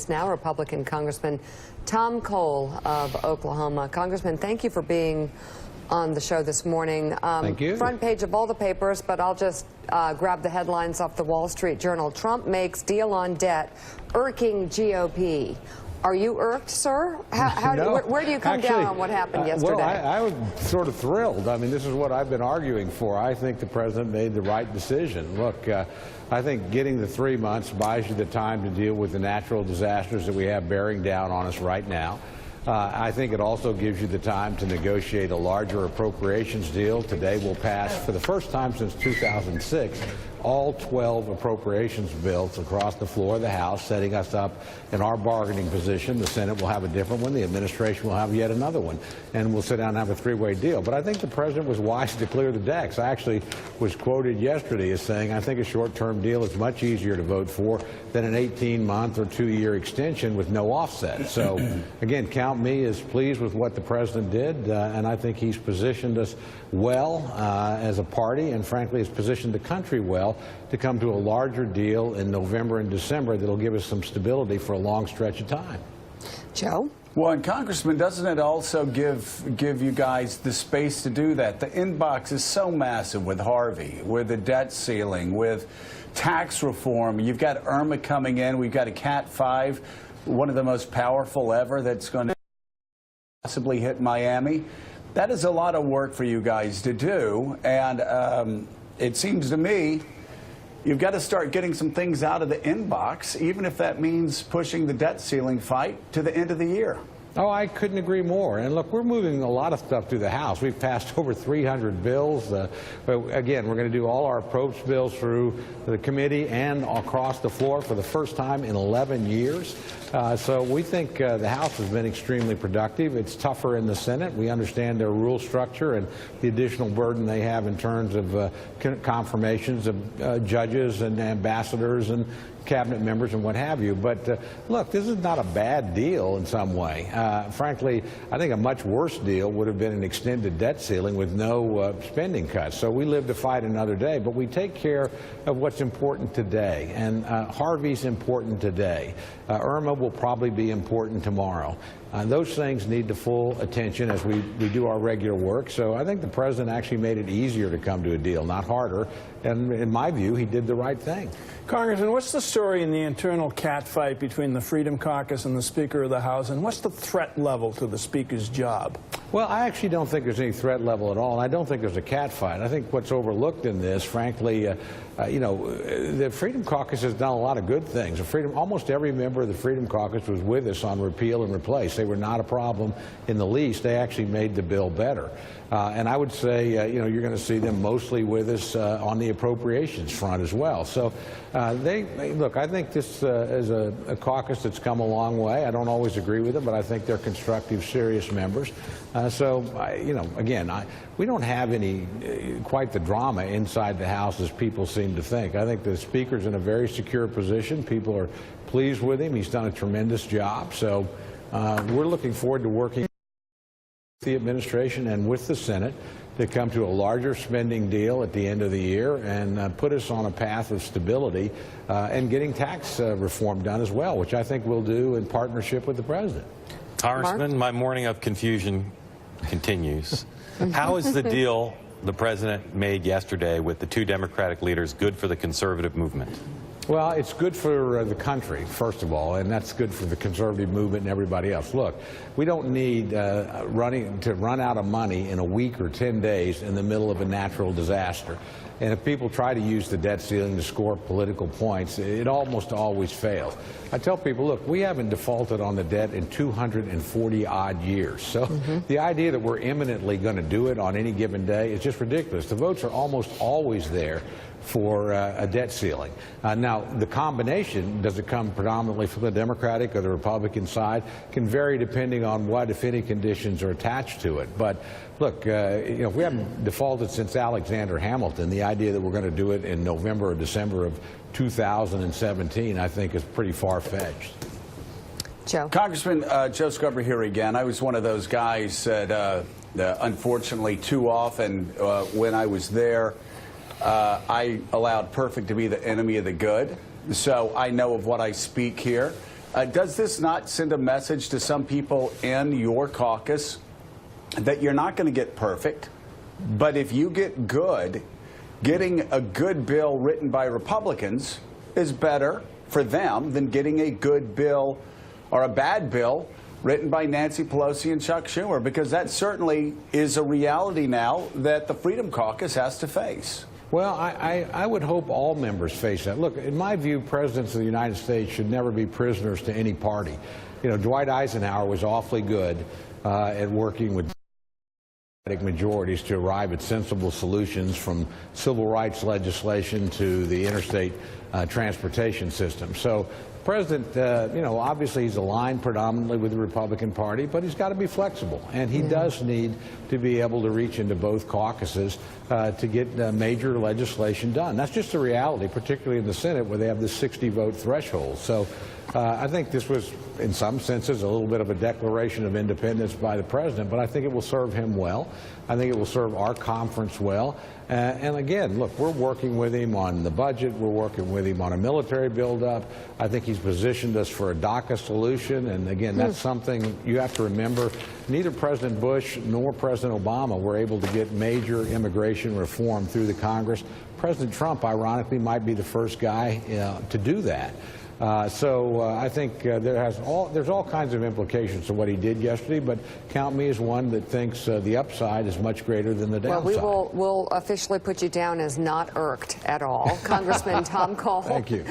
us now, Republican Congressman Tom Cole of Oklahoma. Congressman, thank you for being on the show this morning. Thank you. Front page of all the papers, but I'll just grab the headlines off the Wall Street Journal. Trump makes deal on debt, irking GOP. Are you irked, sir? Where do you come down on what happened yesterday? Well, I was sort of thrilled. I mean, this is what I've been arguing for. I think the president made the right decision. Look, I think getting the 3 months buys you the time to deal with the natural disasters that we have bearing down on us right now. I think it also gives you the time to negotiate a larger appropriations deal. Today will pass, for the first time since 2006, all 12 appropriations bills across the floor of the House, setting us up in our bargaining position. The Senate will have a different one. The administration will have yet another one. And we'll sit down and have a three-way deal. But I think the president was wise to clear the decks. I actually was quoted yesterday as saying, I think a short-term deal is much easier to vote for than an 18-month or 2-year extension with no offset. So, again, count me as pleased with what the president did. And I think he's positioned us well as a party, and frankly has positioned the country well to come to a larger deal in November and December that'll give us some stability for a long stretch of time. Joe? Well, and Congressman, doesn't it also give you guys the space to do that? The inbox is so massive with Harvey, with the debt ceiling, with tax reform. You've got Irma coming in. We've got a Cat 5, one of the most powerful ever, that's going to possibly hit Miami. That is a lot of work for you guys to do, and it seems to me you've got to start getting some things out of the inbox, even if that means pushing the debt ceiling fight to the end of the year. Oh, I couldn't agree more. And look, we're moving a lot of stuff through the House. We've passed over 300 bills. But again, we're going to do all our approach bills through the committee and across the floor for the first time in 11 years. So we think the House has been extremely productive. It's tougher in the Senate. We understand their rule structure and the additional burden they have in terms of confirmations of judges and ambassadors and cabinet members and what have you. But look, this is not a bad deal in some way. Frankly, I think a much worse deal would have been an extended debt ceiling with no spending cuts. So we live to fight another day, but we take care of what's important today. And Harvey's important today. Irma will probably be important tomorrow. Those things need the full attention as we do our regular work. So I think the president actually made it easier to come to a deal, not harder. And in my view, he did the right thing. Congressman, what's the story in the internal cat fight between the Freedom Caucus and the Speaker of the House, and what's the threat level to the Speaker's job? Well, I actually don't think there's any threat level at all, and I don't think there's a cat fight. I think what's overlooked in this, frankly, the Freedom Caucus has done a lot of good things. Almost every member of the Freedom Caucus was with us on repeal and replace. They were not a problem in the least. They actually made the bill better. And I would say, you're going to see them mostly with us on the appropriations front as well. So look, I think this is a caucus that's come a long way. I don't always agree with them, but I think they're constructive, serious members. Again, we don't have any quite the drama inside the House as people seem to think. I think the Speaker's in a very secure position. People are pleased with him. He's done a tremendous job. So we're looking forward to working with the administration and with the Senate to come to a larger spending deal at the end of the year and put us on a path of stability and getting tax reform done as well, which I think we'll do in partnership with the president. Congressman, my morning of confusion continues. How is the deal the president made yesterday with the two Democratic leaders good for the conservative movement? Well, it's good for the country, first of all, and that's good for the conservative movement and everybody else. Look, we don't need to run out of money in a week or 10 days in the middle of a natural disaster. And if people try to use the debt ceiling to score political points, it almost always fails. I tell people, look, we haven't defaulted on the debt in 240-odd years. So the idea that we're imminently going to do it on any given day is just ridiculous. The votes are almost always there for a debt ceiling. Now, the combination, does it come predominantly from the Democratic or the Republican side, can vary depending on what, if any, conditions are attached to it. But look, if we haven't defaulted since Alexander Hamilton, the idea that we're going to do it in November or December of 2017, I think, is pretty far-fetched. Joe. Congressman, Joe Scarborough here again. I was one of those guys that, unfortunately, too often when I was there, I allowed perfect to be the enemy of the good. So I know of what I speak here. Does this not send a message to some people in your caucus that you're not going to get perfect, but if you get good, getting a good bill written by Republicans is better for them than getting a good bill or a bad bill written by Nancy Pelosi and Chuck Schumer, because that certainly is a reality now that the Freedom Caucus has to face. Well, I would hope all members face that. Look, in my view, presidents of the United States should never be prisoners to any party. You know, Dwight Eisenhower was awfully good at working with majorities to arrive at sensible solutions, from civil rights legislation to the interstate transportation system. So the president, you know, obviously he's aligned predominantly with the Republican Party, but he's got to be flexible, and he does need to be able to reach into both caucuses to get major legislation done. That's just a reality, particularly in the Senate, where they have this 60-vote threshold. So I think this was, in some senses, a little bit of a declaration of independence by the president, but I think it will serve him well. I think it will serve our conference well. And again, look, we're working with him on the budget. We're working with him on a military buildup. I think he's positioned us for a DACA solution. And again, that's something you have to remember. Neither President Bush nor President Obama were able to get major immigration reform through the Congress. President Trump, ironically, might be the first guy to do that. So I think there's all kinds of implications to what he did yesterday, but count me as one that thinks the upside is much greater than the downside. Well, we'll officially put you down as not irked at all. Congressman Tom Cole. Thank you.